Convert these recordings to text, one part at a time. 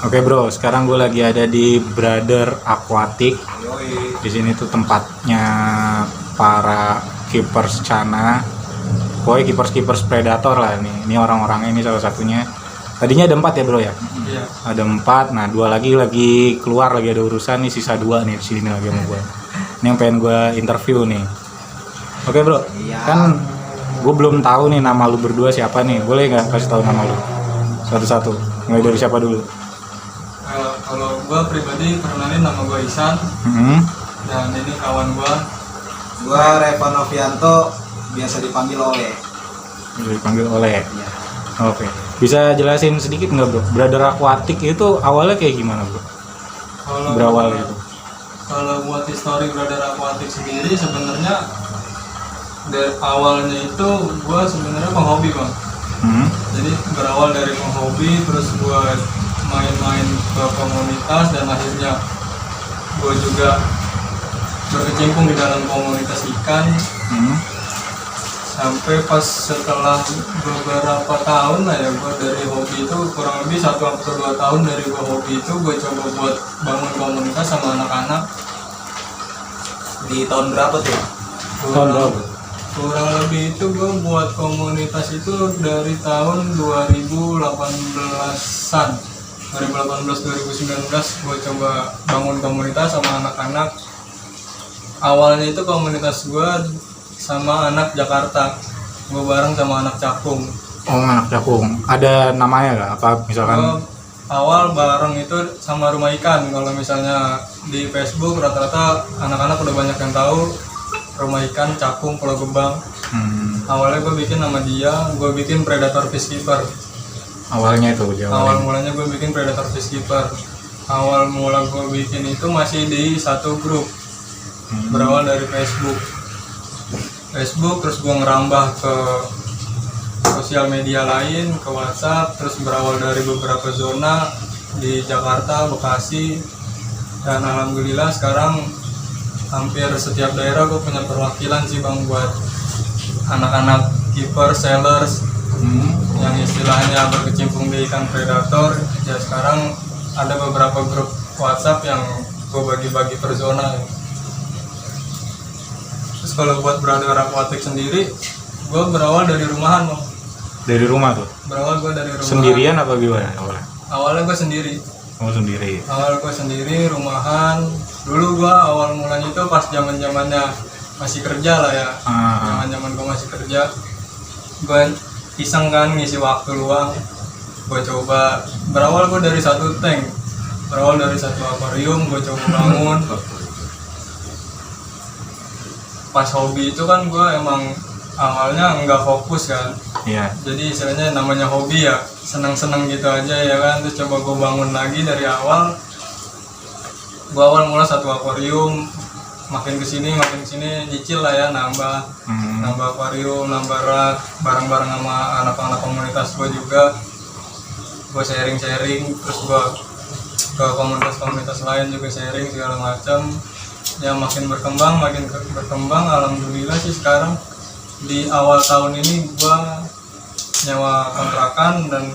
Oke bro, sekarang gue lagi ada di Brother Aquatic. Di sini tuh tempatnya para keepers Cana. Pokoknya keepers predator lah nih. Ini orang-orangnya ini salah satunya. Tadinya ada 4 ya bro ya? Iya. Ada 4. Nah 2 lagi keluar, lagi ada urusan nih, sisa 2 nih di sini lagi sama gue. Ini yang pengen gue interview nih. Oke bro, kan gue belum tahu nih nama lu berdua siapa nih. Boleh nggak kasih tahu nama lu satu-satu? Mulai dari siapa dulu? Kalau gue pribadi kenalin, nama gue Ihsan. Dan ini kawan gue. Gue Reva Novianto, biasa dipanggil Ole. Dipanggil Ole. Iya. Oke. Bisa jelasin sedikit nggak bro? Brother Aquatic itu awalnya kayak gimana bro? Kalau Berawal itu. Kalau buat histori Brother Aquatic sendiri sebenarnya dari awalnya itu gue sebenarnya penghobi bang. Jadi berawal dari penghobi, terus gue main-main ke komunitas dan akhirnya gue juga berkecimpung di dalam komunitas ikan. Sampai pas setelah beberapa tahun lah ya, gue dari hobi itu kurang lebih 1 atau 2 tahun dari gue hobi itu gue coba buat bangun komunitas sama anak-anak. Di tahun berapa tuh? Tahun berapa? Kurang lebih itu gue buat komunitas itu dari tahun 2018-an 2018-2019 gue coba bangun komunitas sama anak-anak. Awalnya itu komunitas gue sama anak Jakarta, gue bareng sama anak Cakung. Oh anak Cakung, ada namanya nggak? Apa misalkan? Gue awal bareng itu sama Rumah Ikan. Kalau misalnya di Facebook rata-rata anak-anak udah banyak yang tahu Rumah Ikan Cakung Pulau Gebang. Awalnya gue bikin nama dia, gue bikin Predator Fish Keeper. Awalnya itu Awal mulanya gue bikin Predator Fish Keeper. Awal mula gue bikin itu masih di satu grup, berawal dari Facebook, terus gue ngerambah ke sosial media lain, ke WhatsApp, terus berawal dari beberapa zona di Jakarta, Bekasi, dan alhamdulillah sekarang hampir setiap daerah gue punya perwakilan sih bang, buat anak-anak keeper, sellers, yang istilahnya berkecimpung di ikan predator. Ya sekarang ada beberapa grup WhatsApp yang gue bagi-bagi per zona. Terus kalau buat Brother Aquatic sendiri, gue berawal dari rumahan bang. dari rumah tuh? Berawal gue dari rumahan. Sendirian apa gimana awalnya? Awalnya gue sendiri. Oh sendiri. Awal gue sendiri, rumahan. Dulu gue awal mulanya itu pas zaman-zamannya masih kerja lah ya. Zaman-zaman gue masih kerja, gue iseng kan ngisi waktu luang. Gue coba, berawal gue dari satu tank, berawal dari satu akuarium, gue coba bangun. Pas hobi itu kan gue emang awalnya nggak fokus kan. Iya. Jadi istilahnya namanya hobi ya, senang-senang gitu aja ya kan. Terus coba gue bangun lagi dari awal. Gue awal mula satu akuarium, makin kesini nyicil lah ya, nambah akuarium, nambah rak, bareng-bareng sama anak-anak komunitas gue juga. Gue sharing, terus gue ke komunitas lain juga sharing segala macam. Ya makin berkembang, alhamdulillah sih sekarang di awal tahun ini gue nyewa kontrakan dan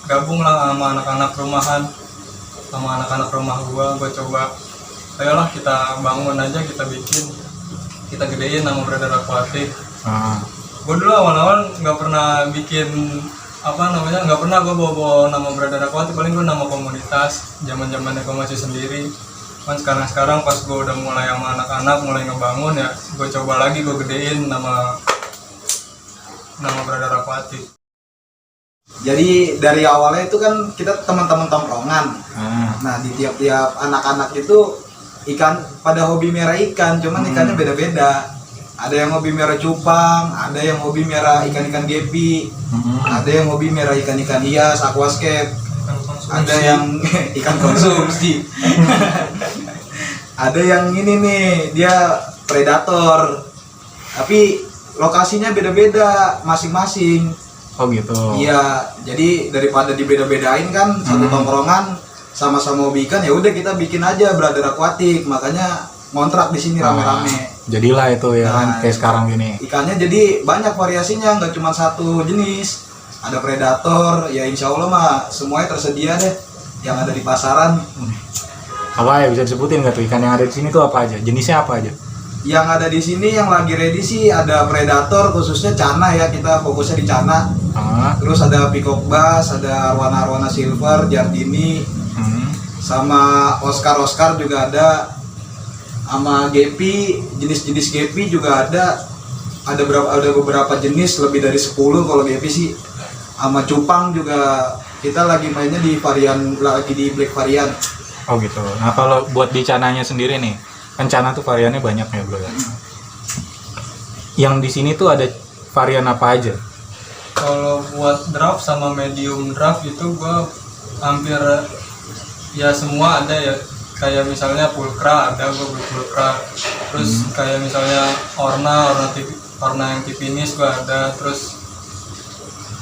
gabung lah sama anak-anak rumahan, sama anak-anak rumah gue coba, ayolah kita bangun aja, kita bikin, kita gedein nama Brother Aquatic. Gue dulu awal-awal nggak pernah bikin nggak pernah gue bawa nama Brother Aquatic, paling gue nama komunitas, zaman-zamannya gue masih sendiri. Kan sekarang pas gue udah mulai sama anak-anak, mulai ngebangun ya, gue coba lagi, gue gedein nama Brother Aquatic. Jadi dari awalnya itu kan kita teman-teman tongkrongan. Nah di tiap-tiap anak-anak itu ikan pada hobi merah ikan, cuman ikannya beda-beda. Ada yang hobi merah cupang, ada yang hobi merah ikan-ikan gepi, ada yang hobi merah ikan-ikan hias, aquascape, ada yang ikan konsumsi. Ada yang ini nih, dia predator. Tapi lokasinya beda-beda masing-masing. Oh gitu. Iya, jadi daripada dibeda-bedain kan satu tongkrongan sama-sama hobi ikan, ya udah kita bikin aja Brother Aquatic. Makanya ngontrak di sini rame-rame. Jadilah itu ya kan kayak sekarang gini. Ikannya jadi banyak variasinya, nggak cuma satu jenis. Ada predator, ya insya Allah mah semuanya tersedia deh. yang ada di pasaran. Apa ya, bisa disebutin nggak tuh ikan yang ada di sini tuh apa aja? Jenisnya apa aja? Yang ada di sini yang lagi ready sih ada predator, khususnya cana ya, kita fokusnya di cana. Terus ada peacock bass, ada arwana silver, jardini, sama Oscar juga ada, sama gepi, jenis-jenis gepi juga ada. Ada beberapa jenis, lebih dari 10 kalau gepi sih. Sama cupang juga kita lagi mainnya di black varian. Oh gitu. Nah kalau buat di cananya sendiri nih, kan cana tuh variannya banyak ya bro ya. Yang di sini tuh ada varian apa aja? Kalau buat draft sama medium draft itu gua hampir ya semua ada ya. Kayak misalnya pulcra ada, gua beli pulcra. Terus kayak misalnya orna yang tipinis gua ada. Terus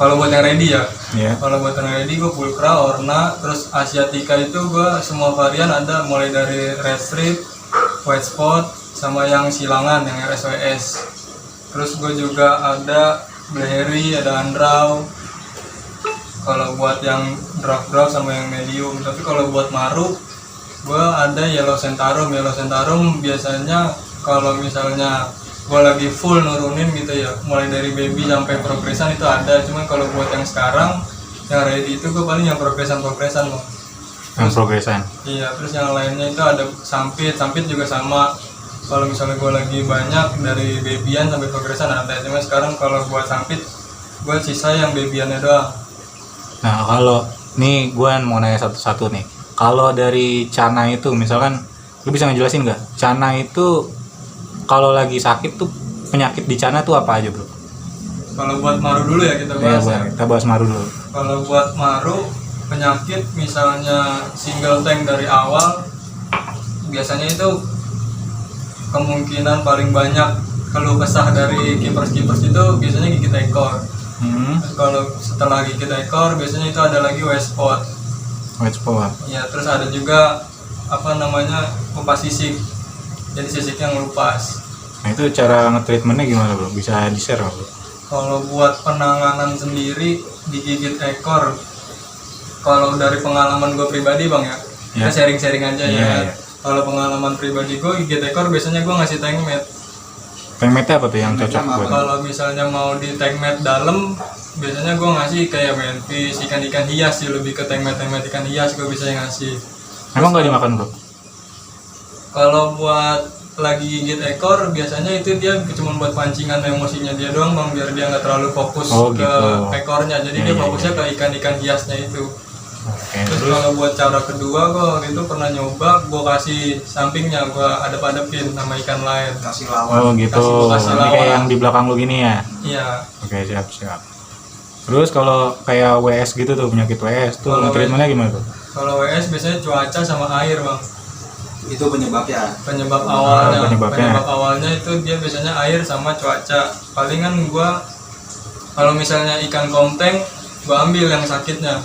kalau buat yang ready ya, kalau buat yang ready gue pulcra, orna, terus asiatica itu gue semua varian ada, mulai dari red strip, white spot, sama yang silangan, yang RSWS. Terus gue juga ada blackberry, ada andrau. Kalau buat yang draft sama yang medium, tapi kalau buat maru, gue ada yellow centarum. Yellow centarum biasanya kalau misalnya gue lagi full nurunin gitu ya, mulai dari baby sampai progresan itu ada. Cuman kalau buat yang sekarang yang ready itu gue paling yang progresan loh. Yang progresan? Iya, terus yang lainnya itu ada sampit juga sama. Kalau misalnya gue lagi banyak dari babyan sampai progresan ada. Cuman sekarang kalau buat sampit gue sisa yang babyannya doang. Nah kalau nih gue mau nanya satu-satu nih, kalau dari cana itu misalkan lu bisa ngejelasin nggak, cana itu kalau lagi sakit tuh penyakit di cana tuh apa aja bro? Kalau buat maru dulu ya kita bahas ya. Kita bahas maru dulu. Kalau buat maru penyakit misalnya single tank dari awal, biasanya itu kemungkinan paling banyak keluh kesah dari keepers itu biasanya gigit ekor. Kalau setelah gigit ekor biasanya itu ada lagi white spot. Ya, terus ada juga kupas sisik. Jadi sisiknya ngelupas. Nah itu cara nge-treatmentnya gimana bro? Bisa di-share nggak bro? Kalau buat penanganan sendiri digigit ekor, kalau dari pengalaman gue pribadi bang ya, kita sharing-sharing aja ya. Kalau pengalaman pribadi gue gigit ekor biasanya gue ngasih tank mat. Tank matnya apa tuh yang cocok buat? Kalau misalnya mau di tank mat dalam, biasanya gue ngasih kayak manfish, ikan-ikan hias sih, lebih ke tank mat ikan hias gue bisa ngasih. Emang nggak dimakan bro? Kalau buat lagi gigit ekor biasanya itu dia cuma buat pancingan emosinya dia doang bang, biar dia nggak terlalu fokus ke ekornya, jadi dia fokusnya ke ikan-ikan hiasnya itu. Terus kalau buat cara kedua gue itu pernah nyoba, gue kasih sampingnya, gue adep-adepin sama ikan lain, kasih lawan. Oh gitu. Ini kayak yang di belakang lu gini ya? Iya. Oke, siap. Terus kalau kayak WS gitu tuh, penyakit WS tuh treatmentnya gimana tuh? Kalau WS biasanya cuaca sama air bang. Itu penyebabnya. Penyebab awalnya itu dia biasanya air sama cuaca. Palingan gua kalau misalnya ikan komteng, gua ambil yang sakitnya.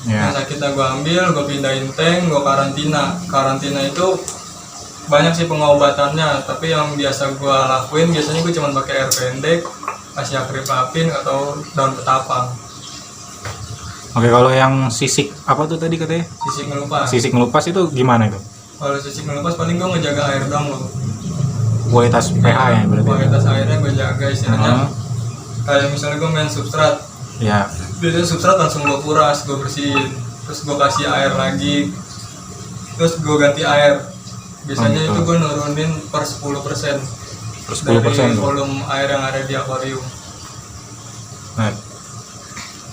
Yang sakitnya gua ambil, gua pindahin tank, gua karantina. Karantina itu banyak sih pengobatannya, tapi yang biasa gua lakuin biasanya gua cuma pakai air pendek, kasih akripapin atau daun petapang. Oke, kalau yang sisik apa tuh tadi katanya? Sisik ngelupas itu gimana itu? Kalau sisik ngelupas paling gue ngejaga air dong loh. Kualitas pH ya berarti? Kualitas airnya gue jaga istilahnya. Kayak misalnya gue main substrat. Iya. Biasanya substrat langsung gue kuras, gue bersihin. Terus gue kasih air lagi. Terus gue ganti air. Biasanya itu gue nurunin per 10%. Dari volume air yang ada di akuarium. Nah,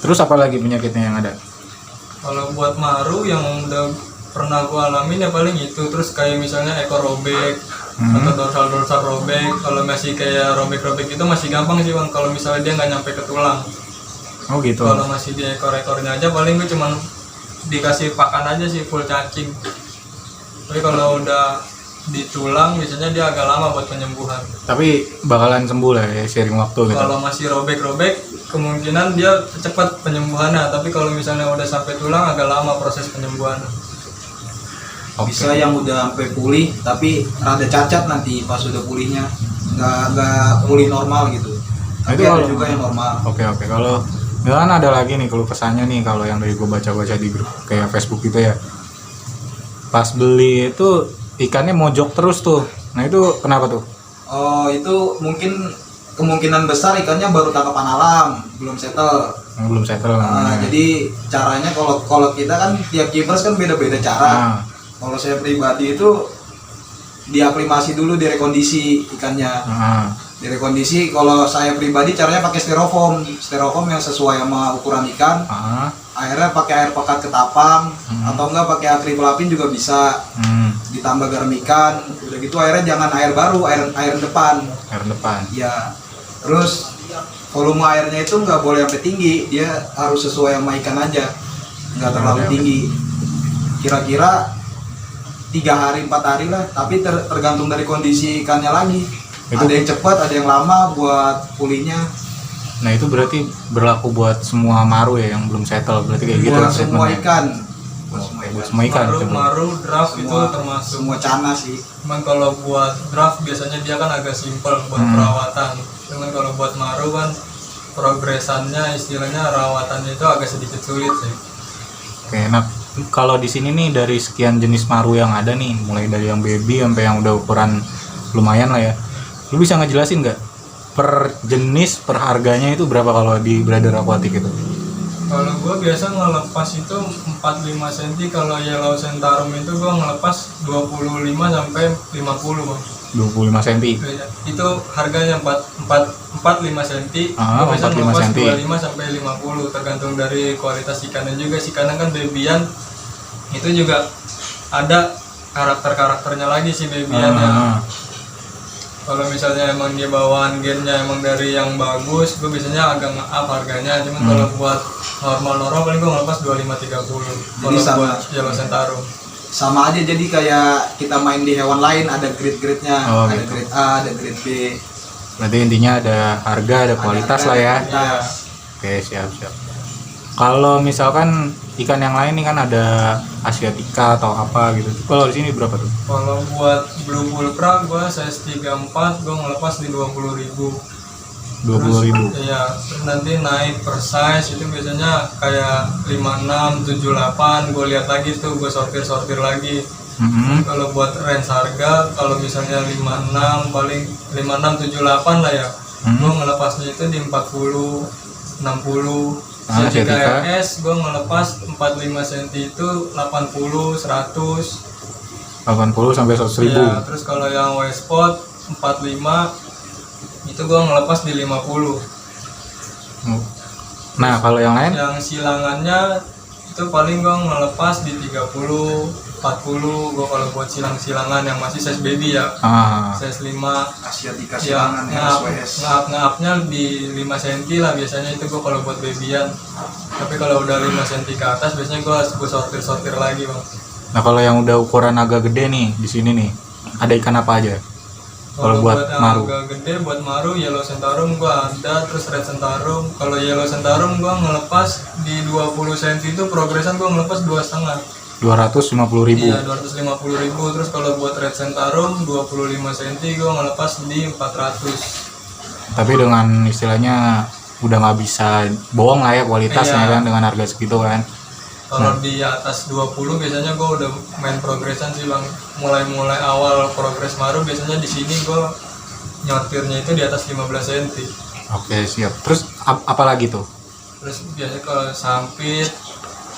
terus apa lagi penyakitnya yang ada? Kalau buat maru yang udah pernah gue alamin ya paling itu. Terus kayak misalnya ekor robek atau dorsal robek. Kalau masih kayak robek itu masih gampang sih bang, kalau misalnya dia nggak nyampe ke tulang. Oh gitu. Kalau masih di ekor-ekornya aja paling gue cuman dikasih pakan aja sih, full cacing. Tapi kalau udah di tulang biasanya dia agak lama buat penyembuhan. Tapi bakalan sembuh lah ya, seiring waktu gitu. Kalau masih robek kemungkinan dia cepat penyembuhannya, tapi kalau misalnya udah sampai tulang agak lama proses penyembuhan. Bisa yang udah sampai pulih tapi rada cacat nanti pas udah pulihnya, nggak pulih normal gitu. Tapi ada juga yang normal. Oke. Kalau Dan ada lagi nih keluh kesahnya nih kalau yang dari gue baca-baca di grup kayak Facebook gitu ya. Pas beli itu ikannya mojok terus tuh. Nah itu kenapa tuh? Oh, itu mungkin kemungkinan besar ikannya baru tangkapan alam, belum settle. Belum settle. Jadi caranya kalau kita kan tiap keepers kan beda-beda cara. Kalau saya pribadi itu diaklimasi dulu, direkondisi ikannya. Direkondisi, kalau saya pribadi caranya pakai styrofoam yang sesuai sama ukuran ikan. Akhirnya pakai air pekat ketapang atau enggak pakai akripelapin juga bisa. Ditambah garam ikan, udah gitu airnya jangan air baru, air depan. Air depan. Ya. Terus volume airnya itu nggak boleh sampai tinggi, dia harus sesuai sama ikan aja, nggak terlalu tinggi. Kira-kira 3 hari 4 hari lah, tapi tergantung dari kondisi ikannya lagi. Itu ada yang cepat, ada yang lama buat pulihnya. Nah itu berarti berlaku buat semua maru ya yang belum settle, berarti kayak gitu. Buat semua ikan. Buat semua ikan. Maru draft semua, itu termasuk semua cana sih. Cuman kalau buat draft biasanya dia kan agak simpel buat perawatan. Cuman kalau buat maru kan progresannya, istilahnya rawatannya itu agak sedikit sulit sih. Oke, nah kalau di sini nih dari sekian jenis maru yang ada nih, mulai dari yang baby sampai yang udah ukuran lumayan lah ya. Lu bisa ngejelasin nggak per jenis, per harganya itu berapa kalau di Brother Aquatic itu? Kalau gue biasa ngelepas itu 45 cm, kalau yellow centarum itu gue ngelepas 25 sampai 50 bang. 25 cm. Itu harganya 45 cm. Gue biasa ngelepas 25 sampai 50 tergantung dari kualitas ikannya juga. Si ikannya kan babyan, itu juga ada karakternya lagi si babyannya. Kalau misalnya emang dia bawaan gennya emang dari yang bagus, gue biasanya agak nge-up harganya. Cuman kalau buat normal paling gue ngelepas 25-30. Jadi sama buat yellow centarum. Sama aja, jadi kayak kita main di hewan lain, ada grade-grade-nya. Ada gitu. Grade A, ada grade B. Berarti intinya ada harga, ada kualitas lah ya. Iya. Oke, siap. Kalau misalkan ikan yang lain nih kan ada Asiatica atau apa gitu. Kalau di sini berapa tuh? Kalau buat blue pulcra gue size 34, gue ngelepas di 20.000. 20.000. Iya, terus nanti naik per size itu biasanya kayak 56, 78. Gue lihat lagi tuh, gue sortir lagi. Kalau buat range harga, kalau misalnya 56 paling 56, 78 lah ya. Gue ngelepasnya itu di 40, 60. Asiatica RS gue ngelepas 45 cm itu 80, 100. 80 sampai 100.000. Ya, terus kalau yang white spot 45 itu gue ngelepas di 50. Nah, kalau yang lain? Yang silangannya itu paling gue ngelepas di 30, 40. Gue kalau buat silangan yang masih size baby ya. Size 5. Asiatica silangan ya, nge-up-nya di 5 cm lah biasanya itu gue kalau buat babyan. Tapi kalau udah 5 cm ke atas biasanya gue sortir lagi bang. Nah kalau yang udah ukuran agak gede nih di sini nih, ada ikan apa aja? Kalau buat maru? Agak gede buat maru, yellow centarum gue ada, terus red centarum. Kalau yellow centarum gue ngelepas di 20 cm itu progresan gue ngelepas 2,5. 250.000. Iya, 250.000. Terus kalau buat red centarum 25 cm gue ngelepas di 400. Tapi dengan istilahnya udah nggak bisa bohong lah ya kualitasnya kan dengan harga segitu kan. Kalau di atas 20 biasanya gue udah main progresan sih bang. Mulai awal progres maru biasanya di sini gue nyortirnya itu di atas 15 cm. Oke, siap. Terus apa lagi tuh? Terus biasanya kalau sampit,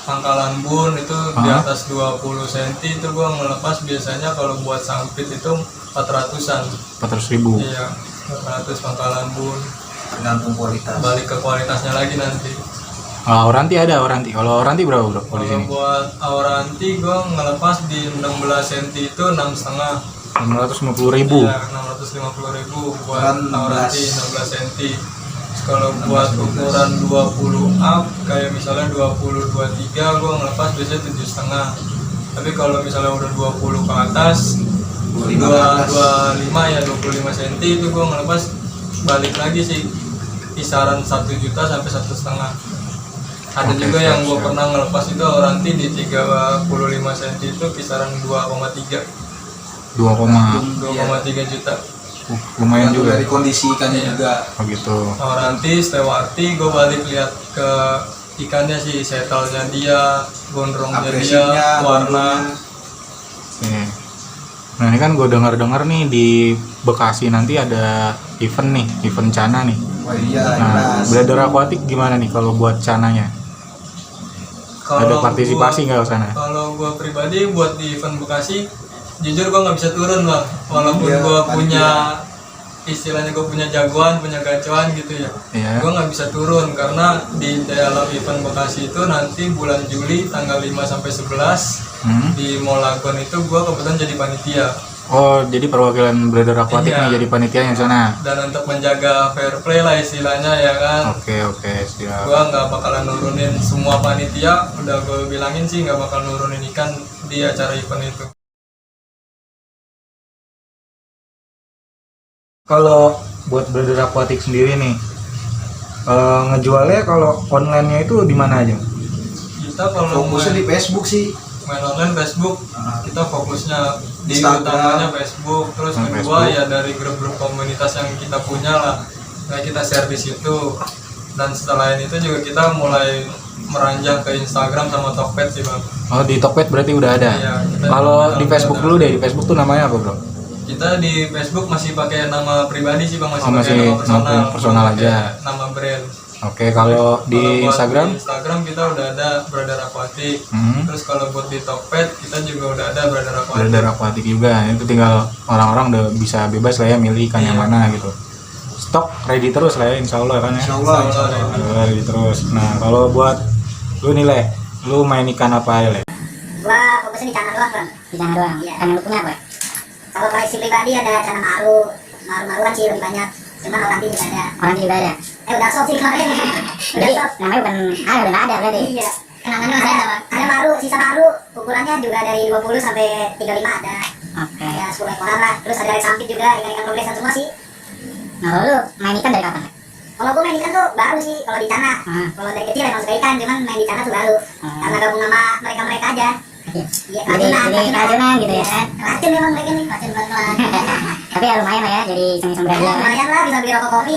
pangkalan bun itu di atas 20 cm itu gue ngelepas biasanya kalau buat sampit itu 400-an. 400.000. Iya, 400 pangkalan bun. Tergantung kualitas. Balik ke kualitasnya lagi nanti. Auranti ada Auranti. Kalau Auranti berapa bro? Kalau buat Auranti gue ngelepas di 16 cm itu 6,5. 650.000. Iya, 650.000 buat Auranti 16 cm. Kalau buat ukuran 20 up kayak misalnya 20 23 gue ngelepas biasanya 7,5. Tapi kalau misalnya udah 20 ke atas 25 ya 25 cm itu gue ngelepas balik lagi sih kisaran 1 juta sampai 1,5. Ada juga yang gue pernah ngelepas itu Auranti di 35 cm itu kisaran 2,3 2,3 juta. Lumayan Tergantung juga. dari kondisi ikannya juga. Oh gitu. Nanti lewati gue balik lihat ke ikannya sih, setelnya dia, gondrongnya dia, Agresinya, warna. Oke. Nah ini kan gue dengar-dengar nih di Bekasi nanti ada event nih, event Cana nih. Oh iya, Nah, jelas. Bladder Aquatic gimana nih kalau buat Cananya? Ada partisipasi nggak ke sana? Kalau gue pribadi buat di event Bekasi, jujur gue nggak bisa turun lah, walaupun Iya, gue panitia. punya istilahnya gue punya jagoan, punya gacuan gitu ya. Iya. Gue nggak bisa turun karena di dalam event Bekasi itu nanti bulan Juli tanggal 5 sampai 11 di Mall Lagon itu gue kebetulan jadi panitia. Oh, jadi perwakilan Bladder Aquatic Iya. nih jadi panitianya di sana. Dan untuk menjaga fair play lah istilahnya ya kan. Oke, siap. Gue nggak bakalan nurunin semua panitia, udah gue bilangin sih nggak bakal nurunin ikan di acara event itu. Kalau buat Bladder Aquatic sendiri nih, ngejualnya kalau online-nya itu di mana aja? Kita kalau Fokusnya di Facebook sih. main online Facebook, kita fokusnya di Instagram. utamanya Facebook, terus kedua Facebook. ya dari grup-grup komunitas yang kita punya lah, kayak kita share di situ. Dan setelah itu juga kita mulai meranjang ke Instagram sama Tokped sih bang. Oh, di Tokped berarti udah ada. Iya, kita Kalau udah di Facebook ada. dulu deh, di Facebook tuh namanya apa, Bro? Kita di Facebook masih pakai nama pribadi sih bang, masih Oh, pakai masih nama personal, nama personal belum pakai aja. nama brand. Oke, kalau di Kalau buat Instagram? di Instagram kita udah ada Bladder Aquatic. Hmm. Terus kalau buat di Tokped kita juga udah ada Bladder Aquatic. Bladder Aquatic juga. Itu tinggal orang-orang udah bisa bebas lah ya milih ikan yang Iya. mana gitu. Stok ready terus lah ya, insya Allah kan ya. Insya Allah. Insya Allah, ya. Ready terus. Nah, kalau buat lu nih Le, lu main ikan apa ya Le? Gua fokusnya di Cana doang bang. Di sana doang. Iya. Kan lu punya apa? Kalau koleksi pribadi ada Cana maru-maruan sih lebih banyak. Cuma Oranti juga ada. Orang juga ada. Udah sob sih kemarin. Udah Jadi sob. namanya bukan udah nggak ada berarti. Iya. Kenangannya masih ada bang. Ada maru, sisa maru. Ukurannya juga dari 20 sampai 35 ada. Oke. Ada 10 ekoran lah. Terus ada sampit juga, ikan-ikan progresan semua sih. Nah, kalau lu main ikan dari kapan? Kalau gue main ikan tuh baru sih kalau di Cana. Kalau dari kecil emang suka ikan, cuman main di Cana tuh baru. Karena gabung sama mereka-mereka aja. Iya, Jadi keracunan gitu ya. Racun memang mereka nih, racun banget. Tapi ya lumayan lah ya, jadi iseng-iseng belajar. Lumayan lah bisa beli rokok kopi.